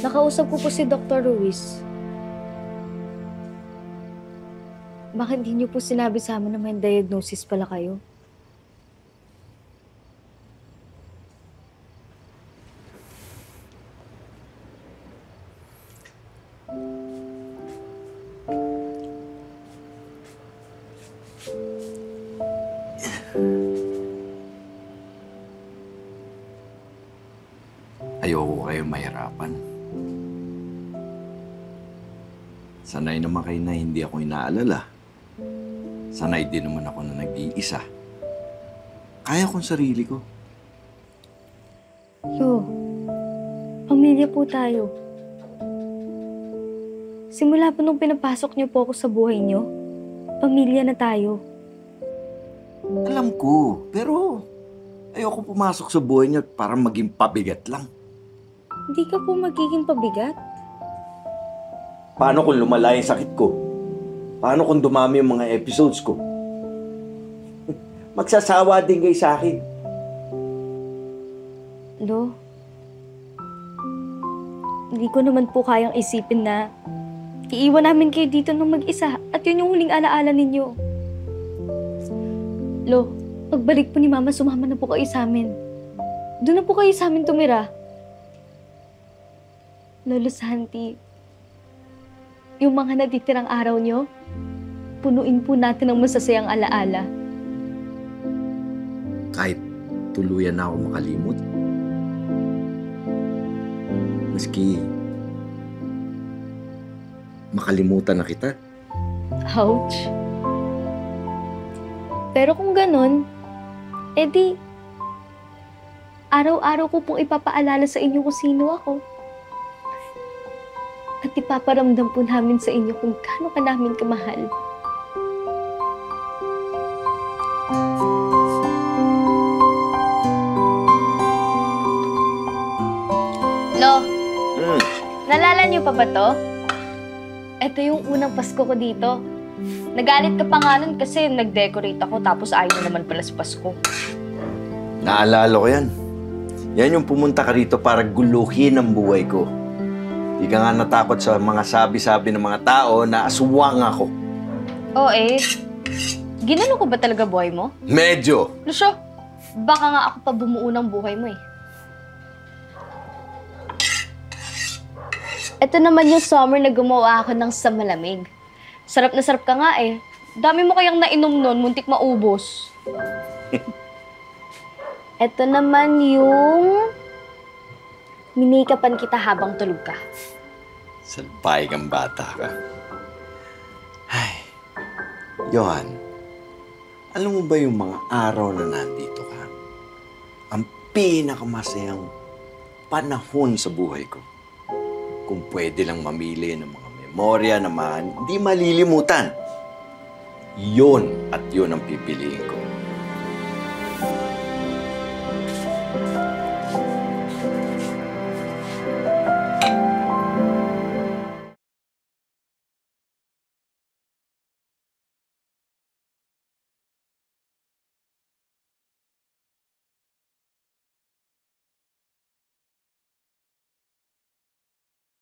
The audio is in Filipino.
Nakausap ko po si Dr. Ruiz. Bakit hindi niyo po sinabi sa amin na may diagnosis pala kayo? Ayoko kayo mahirapan. Sanay naman kayo na hindi ako inaalala. Sanay din naman ako na nag-iisa. Kaya kong sarili ko. Lo, pamilya po tayo. Simula po nung pinapasok niyo po ako sa buhay niyo, pamilya na tayo. Alam ko, pero ayoko pumasok sa buhay niyo para maging pabigat lang. Hindi ka po magiging pabigat. Paano kung lumala yung sakit ko? Paano kung dumami yung mga episodes ko? Magsasawa din kayo sa akin. Lo, hindi ko naman po kayang isipin na iiwan namin kayo dito ng mag-isa at yun yung huling alaala ninyo. Lo, pagbalik po ni Mama, sumama na po kayo sa amin. Doon na po kayo sa amin tumira. Lolo Santi, yung mga natitirang araw nyo, punuin po natin ng masasayang alaala. Kahit tuluyan na ako makalimot. Maski makalimutan na kita. Ouch. Pero kung ganun, edi, araw-araw ko pong ipapaalala sa inyo kung sino ako. At ipaparamdam po namin sa inyo kung gaano ka namin kamahal. Lo, nalala niyo pa ba to? Ito yung unang Pasko ko dito. Nagalit ka pa nga nun kasi nag-decorate ako tapos ayaw na naman pala sa Pasko. Naalala ko yan. Yan yung pumunta ka rito para guluhin ang buhay ko. Di ka nga natakot sa mga sabi-sabi ng mga tao na aswang ako. Oo eh. Ginano ko ba talaga buhay mo? Medyo. Lucio, baka nga ako pa bumuo ng buhay mo eh. Ito naman yung summer na gumawa ako ng sa malamig. Sarap na sarap ka nga eh. Dami mo kayang nainom nun, muntik maubos. Ito naman yung minikapan kita habang tulog ka. Salpay kang bata ka. Ay, Johan, alam mo ba yung mga araw na nandito ka? Ang pinakamasayang panahon sa buhay ko. Kung pwede lang mamili ng mga memorya na hindi malilimutan. Yun at yun ang pipiliin ko.